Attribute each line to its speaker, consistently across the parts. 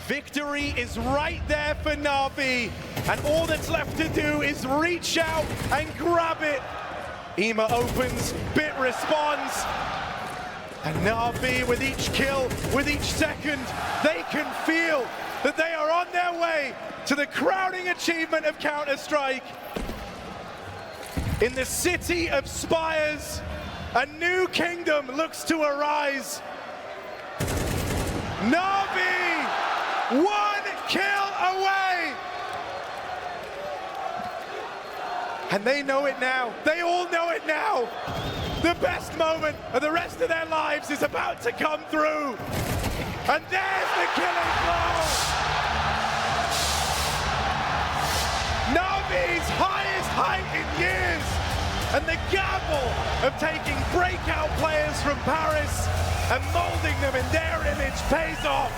Speaker 1: Victory is right there for NaVi, and all that's left to do is reach out and grab it. Ema opens, Bit responds, and NaVi, with each kill, with each second, they can feel that they are on their way to the crowning achievement of Counter-Strike. In the city of spires, a new kingdom looks to arise. NaVi, one kill away! And they know it now. They all know it now. The best moment of the rest of their lives is about to come through. And there's the killing blow. NaVi's highest height in years. And the gamble of taking breakout players from Paris and molding them in their image pays off.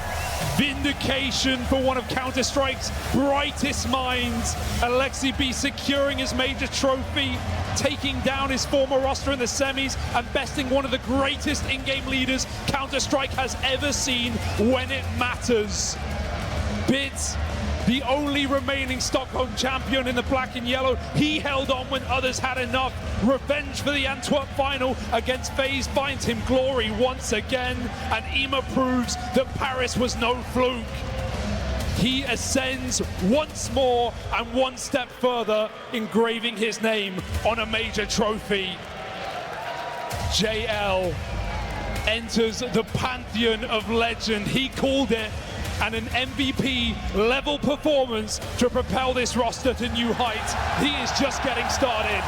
Speaker 2: Vindication for one of Counter-Strike's brightest minds. Alexi B securing his major trophy, taking down his former roster in the semis, and besting one of the greatest in-game leaders Counter-Strike has ever seen when it matters. Bit, the only remaining Stockholm champion in the black and yellow, he held on when others had enough. Revenge for the Antwerp final against FAZE finds him glory once again, and Ema proves that Paris was no fluke. He ascends once more and one step further, engraving his name on a major trophy. JL enters the pantheon of legend. He called it, and an MVP level performance to propel this roster to new heights. He is just getting started.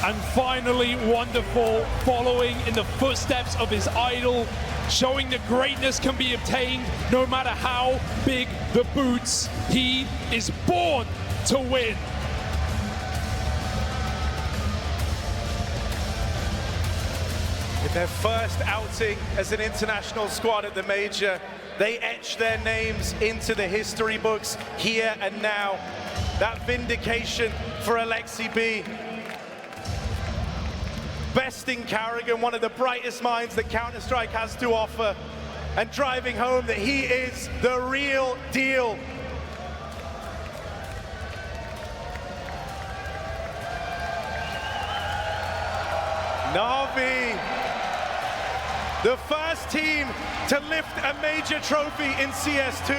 Speaker 2: And finally, Wonderful, following in the footsteps of his idol, showing that greatness can be obtained no matter how big the boots. He is born to win.
Speaker 1: In their first outing as an international squad at the Major, they etch their names into the history books here and now. That vindication for Alexi B. Besting Carrigan, one of the brightest minds that Counter-Strike has to offer, and driving home that he is the real deal. NaVi, the first team to lift a major trophy in CS2.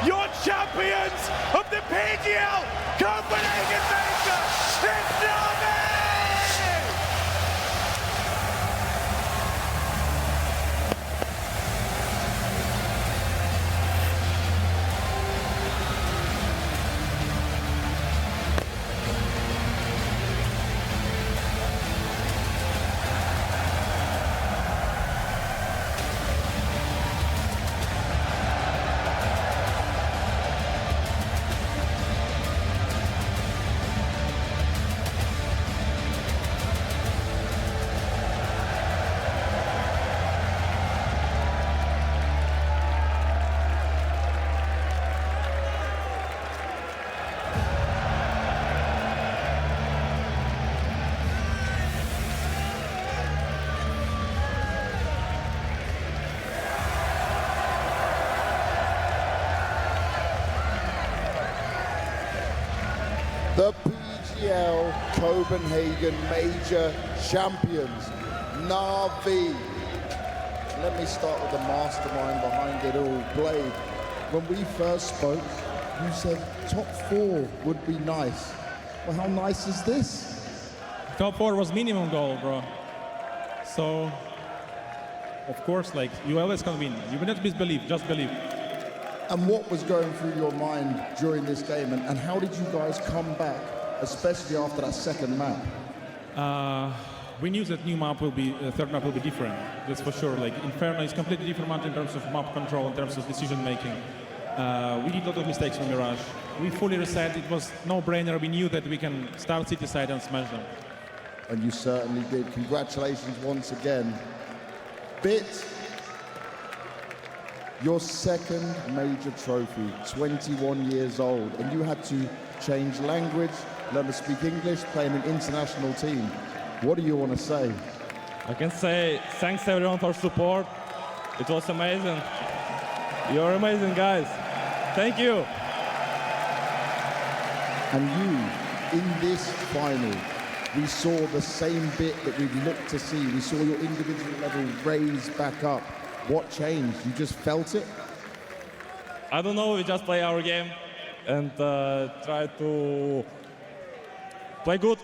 Speaker 1: Your champions of the PGL Copenhagen Major, it's NaVi!
Speaker 3: The PGL Copenhagen Major Champions, NaVi. Let me start with the mastermind behind it all, Blade. When we first spoke, you said top 4 would be nice. Well, how nice is this?
Speaker 4: Top 4 was minimum goal, bro. So, of course, like, you always can win. You will not disbelieve, just believe.
Speaker 3: And what was going through your mind during this game, and how did you guys come back, especially after that second map?
Speaker 4: We knew that new map will be, third map will be different. That's for sure. Like Inferno is completely different map in terms of map control, in terms of decision making. We did a lot of mistakes on Mirage. We fully reset. It was no-brainer. We knew that we can start city side and smash them.
Speaker 3: And you certainly did. Congratulations once again. Bit, your second major trophy, 21 years old, and you had to change language, learn to speak English, play in an international team. What do you want to say?
Speaker 5: I can say thanks everyone for support. It was amazing. You're amazing, guys. Thank you.
Speaker 3: And you, in this final, we saw the same bit that we've looked to see. We saw your individual level raise back up. What changed? You just felt it?
Speaker 5: I don't know, we just play our game and try to play good.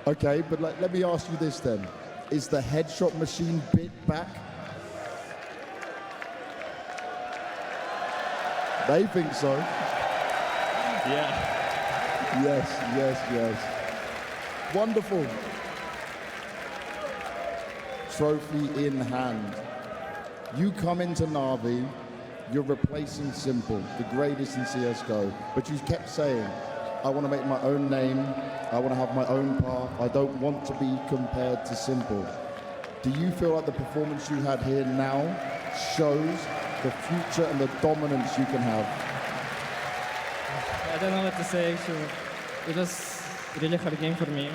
Speaker 3: Okay, but let me ask you this then. Is the headshot machine bit back? They think so.
Speaker 5: Yeah.
Speaker 3: Yes, yes, yes. Wonderful. Trophy in hand. You come into NaVi, you're replacing Simple, the greatest in CSGO, but you kept saying, I want to make my own name, I want to have my own path, I don't want to be compared to Simple. Do you feel like the performance you had here now shows the future and the dominance you can have?
Speaker 6: I don't know what to say, actually. It was a really hard game for me,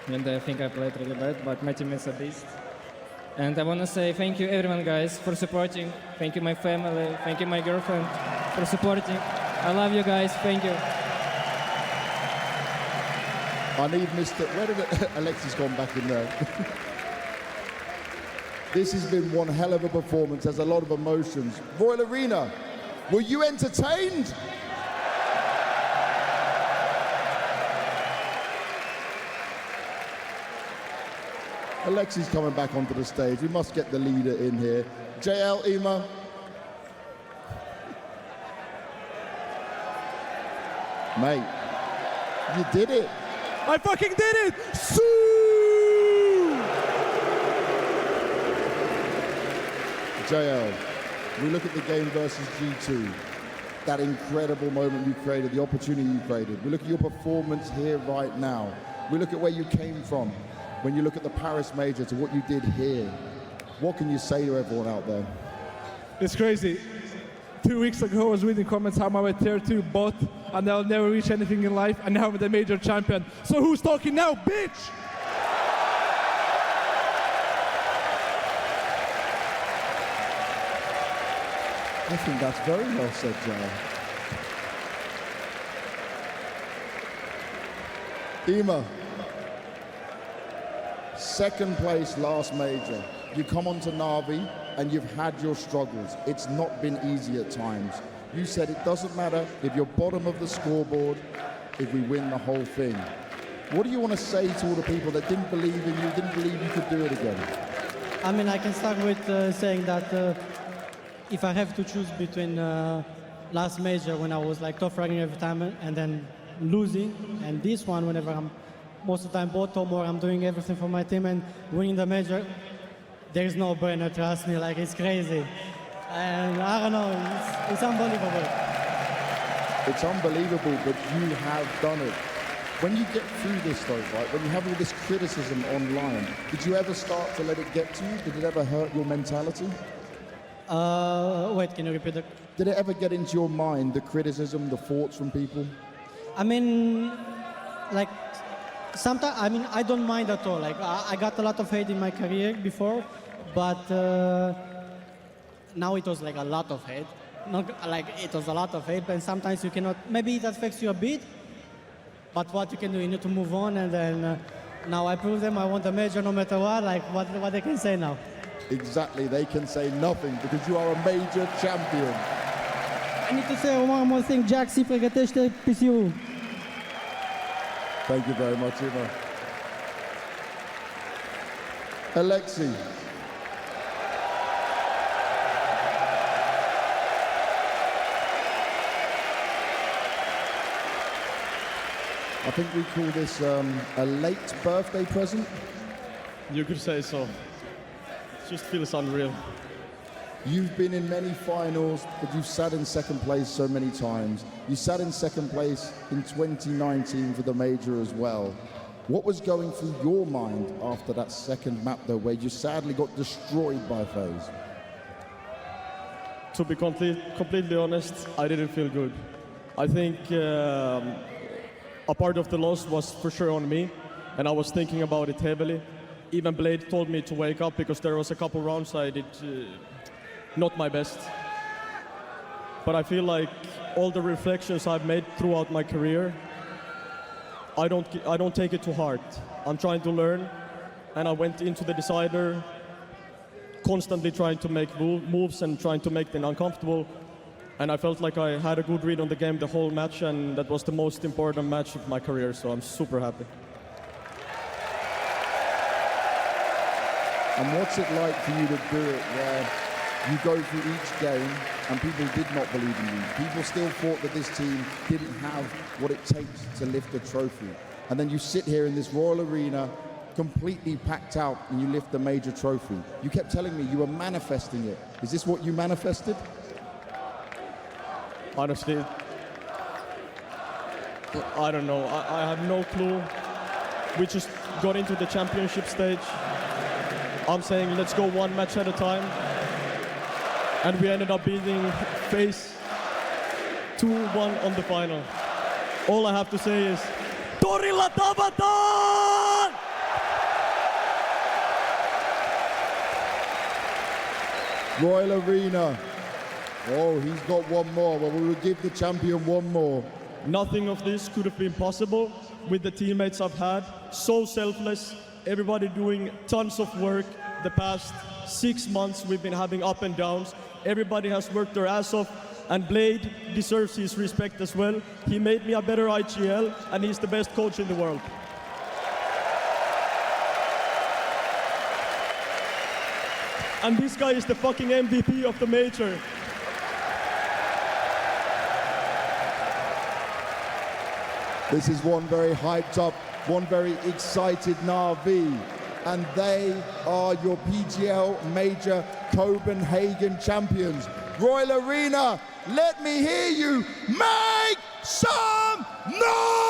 Speaker 6: and I think I played really bad, but my teammates are beast. And I want to say thank you everyone, guys, for supporting. Thank you my family, thank you my girlfriend for supporting. I love you guys, thank you.
Speaker 3: I need Mr. Where did Alexis gone back in there? This has been one hell of a performance. There's a lot of emotions. Royal Arena, were you entertained? Alexis coming back onto the stage. We must get the leader in here. JL, Ema. Mate, you did it.
Speaker 2: I fucking did it! Sue!
Speaker 3: JL, we look at the game versus G2. That incredible moment you created, the opportunity you created. We look at your performance here right now. We look at where you came from. When you look at the Paris Major to what you did here, what can you say to everyone out there?
Speaker 7: It's crazy. 2 weeks ago, I was reading comments how I'm a tier 2 bot and I'll never reach anything in life, and now I'm the major champion. So who's talking now, bitch?
Speaker 3: I think that's very well said, JL. Ema. Second place last major. You come onto NaVi and you've had your struggles. It's not been easy at times. You said it doesn't matter if you're bottom of the scoreboard, if we win the whole thing. What do you want to say to all the people that didn't believe in you, didn't believe you could do it again?
Speaker 8: I mean, I can start with saying that if I have to choose between last major when I was like top ranking every time and then losing, and this one whenever I'm most of the time bottom or I'm doing everything for my team and winning the major, there's no brainer, trust me, like it's crazy. And I don't know, it's unbelievable.
Speaker 3: It's unbelievable, but you have done it. When you get through this though, right, when you have all this criticism online, did you ever start to let it get to you? Did it ever hurt your mentality?
Speaker 8: Wait, can you repeat that?
Speaker 3: Did it ever get into your mind, the criticism, the thoughts from people?
Speaker 8: I mean, like, sometimes, I mean, I don't mind at all. Like, I got a lot of hate in my career before, but now it was like a lot of hate. Not like it was a lot of hate, and sometimes you cannot, maybe it affects you a bit, but what you can do, you need to move on, and then now I prove them I want a major no matter what, like what they can say now.
Speaker 3: Exactly, they can say nothing because you are a major champion.
Speaker 8: I need to say one more thing, Jack, se pregătește PC-ul.
Speaker 3: Thank you very much, Eva. Alexi. I think we call this a late birthday present.
Speaker 9: You could say so. It just feels unreal.
Speaker 3: You've been in many finals, but you've sat in second place so many times. You sat in second place in 2019 for the major as well. What was going through your mind after that second map, though, where you sadly got destroyed by FAZE?
Speaker 9: To be completely honest, I didn't feel good. I think a part of the loss was for sure on me, and I was thinking about it heavily. even Blade told me to wake up because there was a couple rounds I did not my best. But I feel like all the reflections I've made throughout my career, I don't take it to heart. I'm trying to learn, and I went into the decider constantly trying to make moves and trying to make them uncomfortable. And I felt like I had a good read on the game the whole match, and that was the most important match of my career, so I'm super happy.
Speaker 3: And what's it like for you to do it where you go through each game and people did not believe in you? People still thought that this team didn't have what it takes to lift a trophy. And then you sit here in this Royal Arena, completely packed out, and you lift the major trophy. You kept telling me you were manifesting it. Is this what you manifested?
Speaker 9: Honestly, I don't know. I have no clue. We just got into the championship stage. I'm saying let's go one match at a time. And we ended up beating FAZE 2-1 on the final. All I have to say is, Torilla tavataan!
Speaker 3: Royal Arena. Oh, he's got one more. Well, we will give the champion one more.
Speaker 9: Nothing of this could have been possible with the teammates I've had. So selfless, everybody doing tons of work. The past 6 months we've been having up and downs. Everybody has worked their ass off, and Blade deserves his respect as well. He made me a better IGL, and he's the best coach in the world. And this guy is the fucking MVP of the major.
Speaker 3: This is one very hyped up, one very excited NaVi. And they are your PGL Major Copenhagen champions. Royal Arena, let me hear you make some noise!